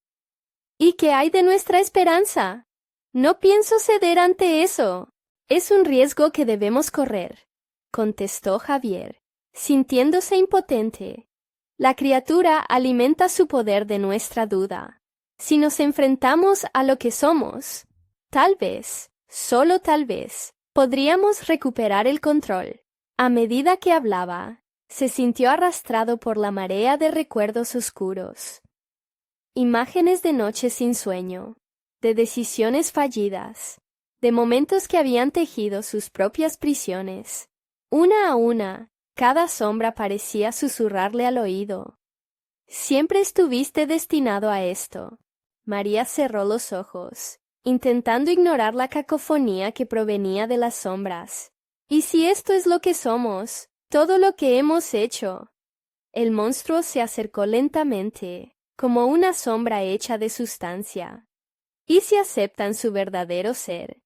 «¿Y qué hay de nuestra esperanza? No pienso ceder ante eso. Es un riesgo que debemos correr», contestó Javier, sintiéndose impotente. «La criatura alimenta su poder de nuestra duda. Si nos enfrentamos a lo que somos, tal vez, solo tal vez, podríamos recuperar el control». A medida que hablaba, se sintió arrastrado por la marea de recuerdos oscuros. Imágenes de noches sin sueño, de decisiones fallidas, de momentos que habían tejido sus propias prisiones. Una a una, cada sombra parecía susurrarle al oído. «Siempre estuviste destinado a esto». María cerró los ojos, intentando ignorar la cacofonía que provenía de las sombras. «¿Y si esto es lo que somos? Todo lo que hemos hecho, El monstruo se acercó lentamente, como una sombra hecha de sustancia. ¿Y si aceptan su verdadero ser?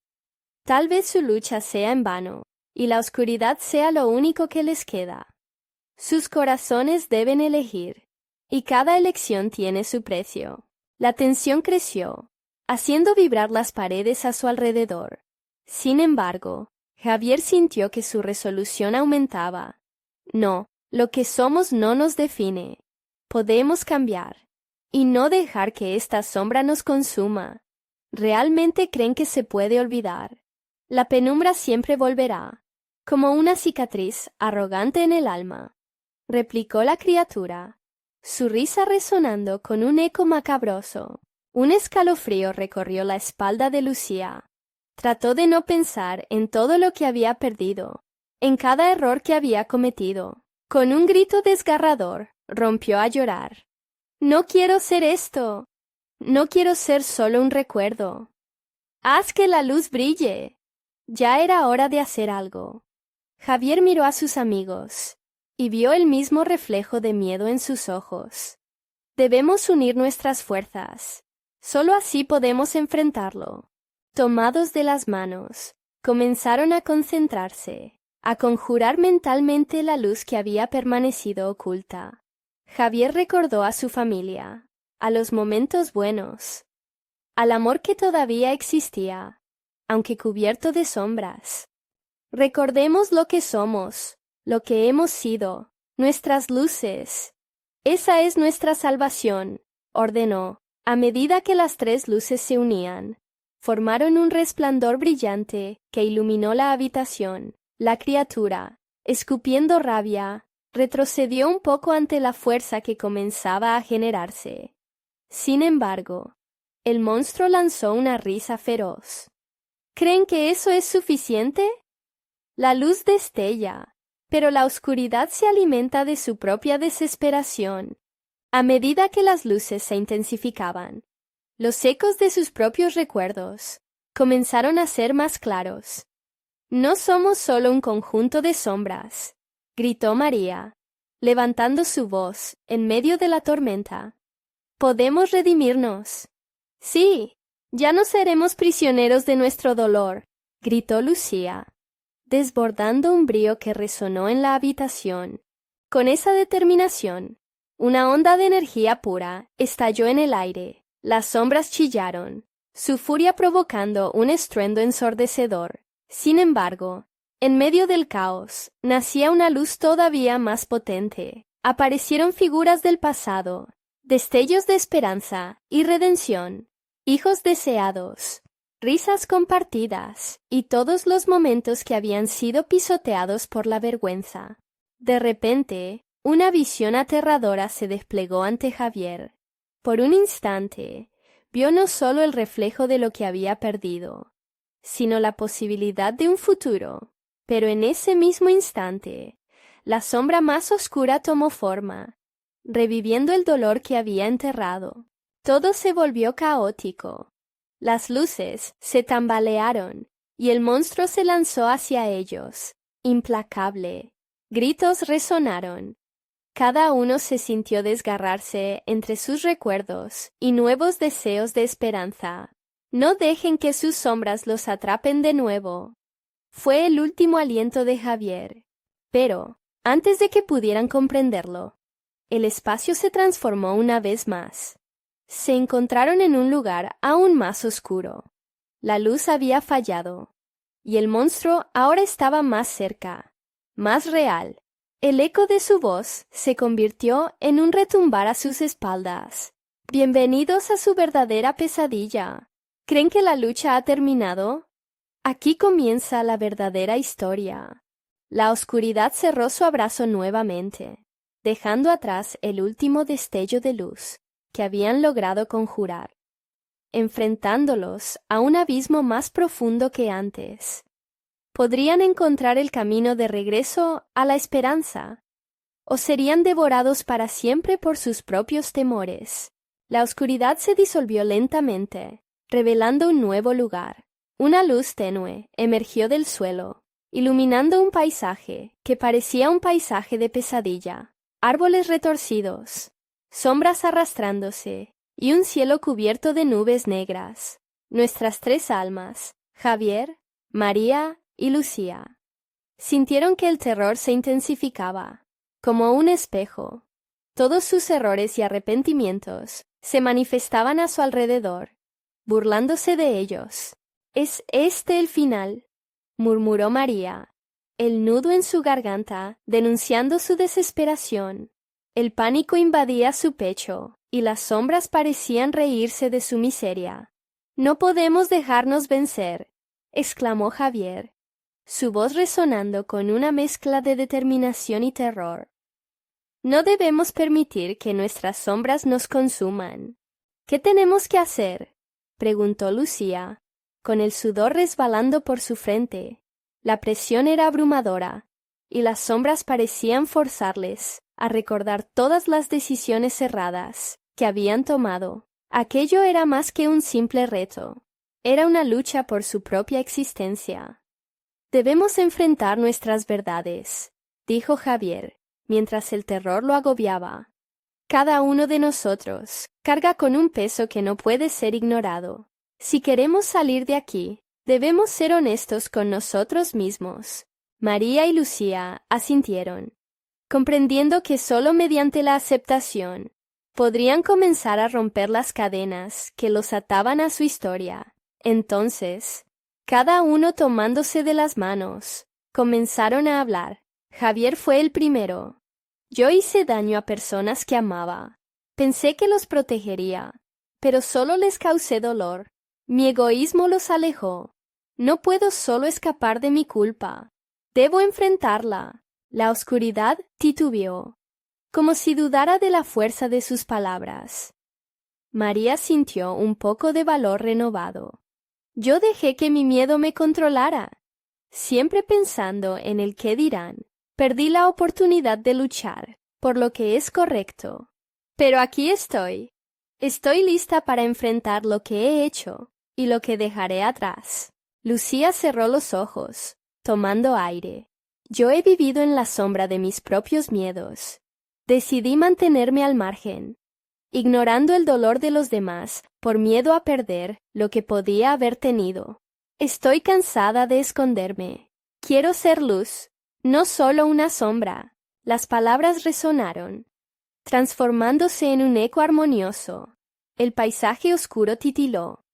Tal vez su lucha sea en vano, y la oscuridad sea lo único que les queda. Sus corazones deben elegir, y cada elección tiene su precio. La tensión creció, haciendo vibrar las paredes a su alrededor. Sin embargo, Javier sintió que su resolución aumentaba. No, lo que somos no nos define. Podemos cambiar, y no dejar que esta sombra nos consuma. ¿Realmente creen que se puede olvidar? La penumbra siempre volverá, como una cicatriz arrogante en el alma, replicó la criatura, su risa resonando con un eco macabroso. Un escalofrío recorrió la espalda de Lucía. Trató de no pensar en todo lo que había perdido, en cada error que había cometido. Con un grito desgarrador, rompió a llorar. «No quiero ser esto. No quiero ser solo un recuerdo. Haz que la luz brille». Ya era hora de hacer algo. Javier miró a sus amigos y vio el mismo reflejo de miedo en sus ojos. Debemos unir nuestras fuerzas. Solo así podemos enfrentarlo. Tomados de las manos, comenzaron a concentrarse, a conjurar mentalmente la luz que había permanecido oculta. Javier recordó a su familia, a los momentos buenos, al amor que todavía existía, aunque cubierto de sombras. Recordemos lo que somos, lo que hemos sido, nuestras luces. Esa es nuestra salvación, ordenó. A medida que las tres luces se unían, formaron un resplandor brillante que iluminó la habitación. La criatura, escupiendo rabia, retrocedió un poco ante la fuerza que comenzaba a generarse. Sin embargo, el monstruo lanzó una risa feroz. ¿Creen que eso es suficiente? La luz destella, pero la oscuridad se alimenta de su propia desesperación. A medida que las luces se intensificaban, los ecos de sus propios recuerdos comenzaron a ser más claros. «No somos solo un conjunto de sombras», gritó María, levantando su voz en medio de la tormenta. «Podemos redimirnos». «Sí, ya no seremos prisioneros de nuestro dolor», gritó Lucía, desbordando un brío que resonó en la habitación. Con esa determinación, una onda de energía pura estalló en el aire. Las sombras chillaron, su furia provocando un estruendo ensordecedor. Sin embargo, en medio del caos, nacía una luz todavía más potente. Aparecieron figuras del pasado, destellos de esperanza y redención, hijos deseados, risas compartidas y todos los momentos que habían sido pisoteados por la vergüenza. De repente, una visión aterradora se desplegó ante Javier. Por un instante, vio no solo el reflejo de lo que había perdido, sino la posibilidad de un futuro. Pero en ese mismo instante, la sombra más oscura tomó forma, reviviendo el dolor que había enterrado. Todo se volvió caótico. Las luces se tambalearon y el monstruo se lanzó hacia ellos, implacable. Gritos resonaron. Cada uno se sintió desgarrarse entre sus recuerdos y nuevos deseos de esperanza. No dejen que sus sombras los atrapen de nuevo. Fue el último aliento de Javier. Pero, antes de que pudieran comprenderlo, el espacio se transformó una vez más. Se encontraron en un lugar aún más oscuro. La luz había fallado, y el monstruo ahora estaba más cerca, más real. El eco de su voz se convirtió en un retumbar a sus espaldas. «Bienvenidos a su verdadera pesadilla. ¿Creen que la lucha ha terminado? Aquí comienza la verdadera historia». La oscuridad cerró su abrazo nuevamente, dejando atrás el último destello de luz que habían logrado conjurar, enfrentándolos a un abismo más profundo que antes. ¿Podrían encontrar el camino de regreso a la esperanza? ¿O serían devorados para siempre por sus propios temores? La oscuridad se disolvió lentamente, revelando un nuevo lugar. Una luz tenue emergió del suelo, iluminando un paisaje que parecía un paisaje de pesadilla. árboles retorcidos, sombras arrastrándose, y un cielo cubierto de nubes negras. Nuestras tres almas, Javier, María y Lucía, sintieron que el terror se intensificaba, como un espejo. Todos sus errores y arrepentimientos se manifestaban a su alrededor, burlándose de ellos. «¿Es este el final?», murmuró María, el nudo en su garganta denunciando su desesperación. El pánico invadía su pecho, y las sombras parecían reírse de su miseria. «No podemos dejarnos vencer», exclamó Javier, su voz resonando con una mezcla de determinación y terror. «No debemos permitir que nuestras sombras nos consuman». «¿Qué tenemos que hacer?», preguntó Lucía, con el sudor resbalando por su frente. La presión era abrumadora, y las sombras parecían forzarles a recordar todas las decisiones erradas que habían tomado. Aquello era más que un simple reto. Era una lucha por su propia existencia. «Debemos enfrentar nuestras verdades», dijo Javier, mientras el terror lo agobiaba. «Cada uno de nosotros carga con un peso que no puede ser ignorado. Si queremos salir de aquí, debemos ser honestos con nosotros mismos». María y Lucía asintieron, comprendiendo que solo mediante la aceptación podrían comenzar a romper las cadenas que los ataban a su historia. Entonces, cada uno tomándose de las manos, comenzaron a hablar. Javier fue el primero. «Yo hice daño a personas que amaba. Pensé que los protegería, pero solo les causé dolor. Mi egoísmo los alejó. No puedo solo escapar de mi culpa. Debo enfrentarla». La oscuridad titubeó, como si dudara de la fuerza de sus palabras. María sintió un poco de valor renovado. «Yo dejé que mi miedo me controlara. Siempre pensando en el qué dirán, perdí la oportunidad de luchar por lo que es correcto. Pero aquí estoy. Estoy lista para enfrentar lo que he hecho y lo que dejaré atrás». Lucía cerró los ojos, tomando aire. «Yo he vivido en la sombra de mis propios miedos. Decidí mantenerme al margen, ignorando el dolor de los demás por miedo a perder lo que podía haber tenido. Estoy cansada de esconderme. Quiero ser luz, no solo una sombra». Las palabras resonaron, transformándose en un eco armonioso. El paisaje oscuro titiló,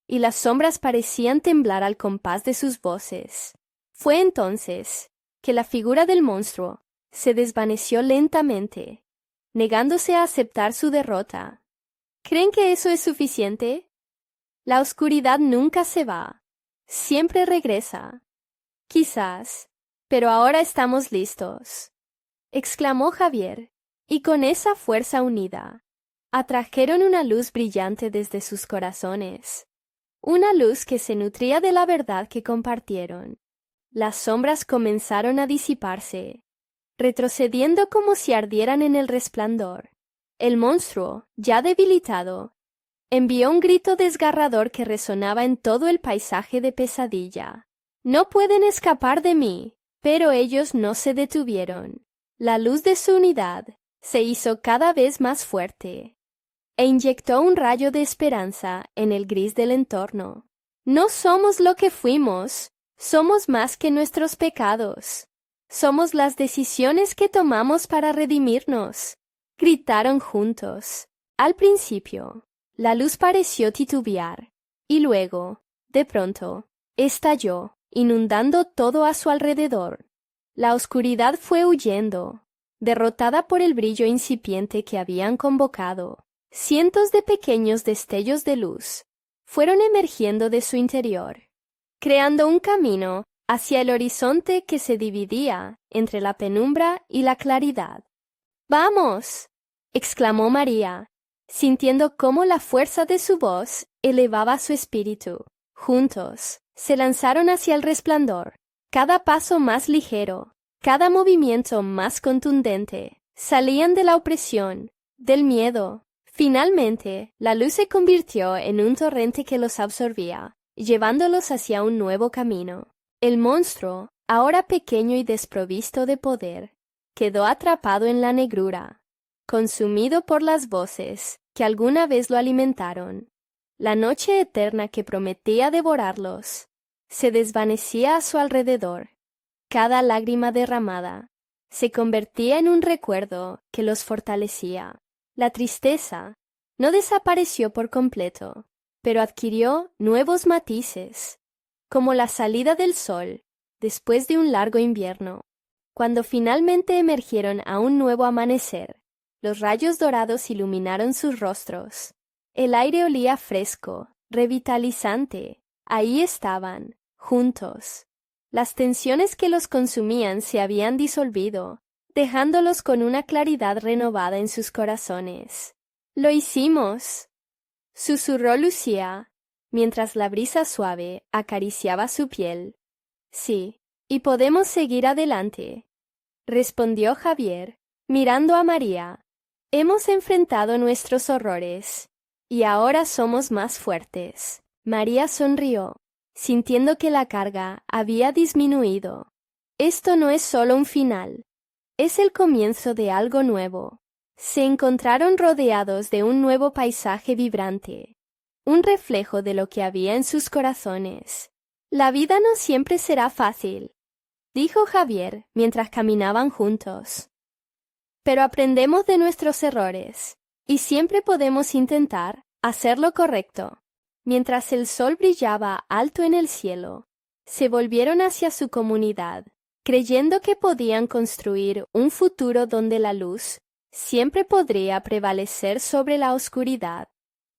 y las sombras parecían temblar al compás de sus voces. Fue entonces que la figura del monstruo se desvaneció lentamente, negándose a aceptar su derrota. ¿Creen que eso es suficiente? La oscuridad nunca se va, siempre regresa. Quizás, pero ahora estamos listos, exclamó Javier, y con esa fuerza unida, atrajeron una luz brillante desde sus corazones, una luz que se nutría de la verdad que compartieron. Las sombras comenzaron a disiparse, retrocediendo como si ardieran en el resplandor. El monstruo, ya debilitado, envió un grito desgarrador que resonaba en todo el paisaje de pesadilla. «No pueden escapar de mí», pero ellos no se detuvieron. La luz de su unidad se hizo cada vez más fuerte e inyectó un rayo de esperanza en el gris del entorno. «No somos lo que fuimos, somos más que nuestros pecados. Somos las decisiones que tomamos para redimirnos», gritaron juntos. Al principio, la luz pareció titubear, y luego, de pronto, estalló, inundando todo a su alrededor. La oscuridad fue huyendo, derrotada por el brillo incipiente que habían convocado. Cientos de pequeños destellos de luz fueron emergiendo de su interior, creando un camino hacia el horizonte que se dividía entre la penumbra y la claridad. «¡Vamos!», exclamó María, sintiendo cómo la fuerza de su voz elevaba su espíritu. Juntos, se lanzaron hacia el resplandor, cada paso más ligero, cada movimiento más contundente. Salían de la opresión, del miedo. Finalmente, la luz se convirtió en un torrente que los absorbía, llevándolos hacia un nuevo camino. El monstruo, ahora pequeño y desprovisto de poder, quedó atrapado en la negrura, consumido por las voces que alguna vez lo alimentaron. La noche eterna que prometía devorarlos se desvanecía a su alrededor. Cada lágrima derramada se convertía en un recuerdo que los fortalecía. La tristeza no desapareció por completo, pero adquirió nuevos matices, como la salida del sol después de un largo invierno. Cuando finalmente emergieron a un nuevo amanecer, los rayos dorados iluminaron sus rostros. El aire olía fresco, revitalizante. Ahí estaban, juntos. Las tensiones que los consumían se habían disolvido, dejándolos con una claridad renovada en sus corazones. «¡Lo hicimos!», susurró Lucía, mientras la brisa suave acariciaba su piel. «Sí, y podemos seguir adelante», respondió Javier, mirando a María. «Hemos enfrentado nuestros horrores, y ahora somos más fuertes». María sonrió, sintiendo que la carga había disminuido. «Esto no es solo un final, es el comienzo de algo nuevo». Se encontraron rodeados de un nuevo paisaje vibrante, un reflejo de lo que había en sus corazones. «La vida no siempre será fácil», dijo Javier mientras caminaban juntos. «Pero aprendemos de nuestros errores, y siempre podemos intentar hacer lo correcto». Mientras el sol brillaba alto en el cielo, se volvieron hacia su comunidad, creyendo que podían construir un futuro donde la luz siempre podría prevalecer sobre la oscuridad.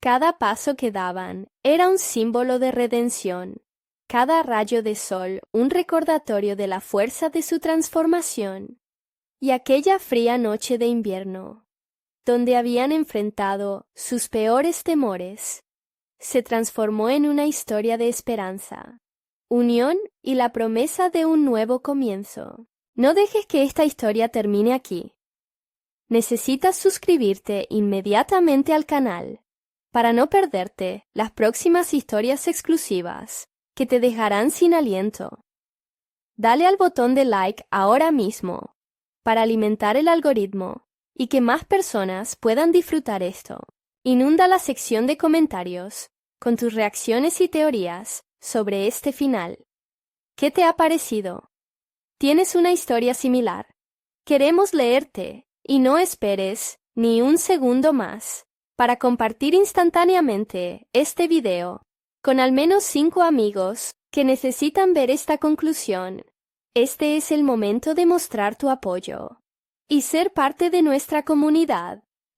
Cada paso que daban era un símbolo de redención, cada rayo de sol un recordatorio de la fuerza de su transformación. Y aquella fría noche de invierno, donde habían enfrentado sus peores temores, se transformó en una historia de esperanza, unión y la promesa de un nuevo comienzo. No dejes que esta historia termine aquí. Necesitas suscribirte inmediatamente al canal para no perderte las próximas historias exclusivas que te dejarán sin aliento. Dale al botón de like ahora mismo para alimentar el algoritmo y que más personas puedan disfrutar esto. Inunda la sección de comentarios con tus reacciones y teorías sobre este final. ¿Qué te ha parecido? ¿Tienes una historia similar? Queremos leerte y no esperes ni un segundo más para compartir instantáneamente este video con al menos 5 amigos que necesitan ver esta conclusión. Este es el momento de mostrar tu apoyo y ser parte de nuestra comunidad.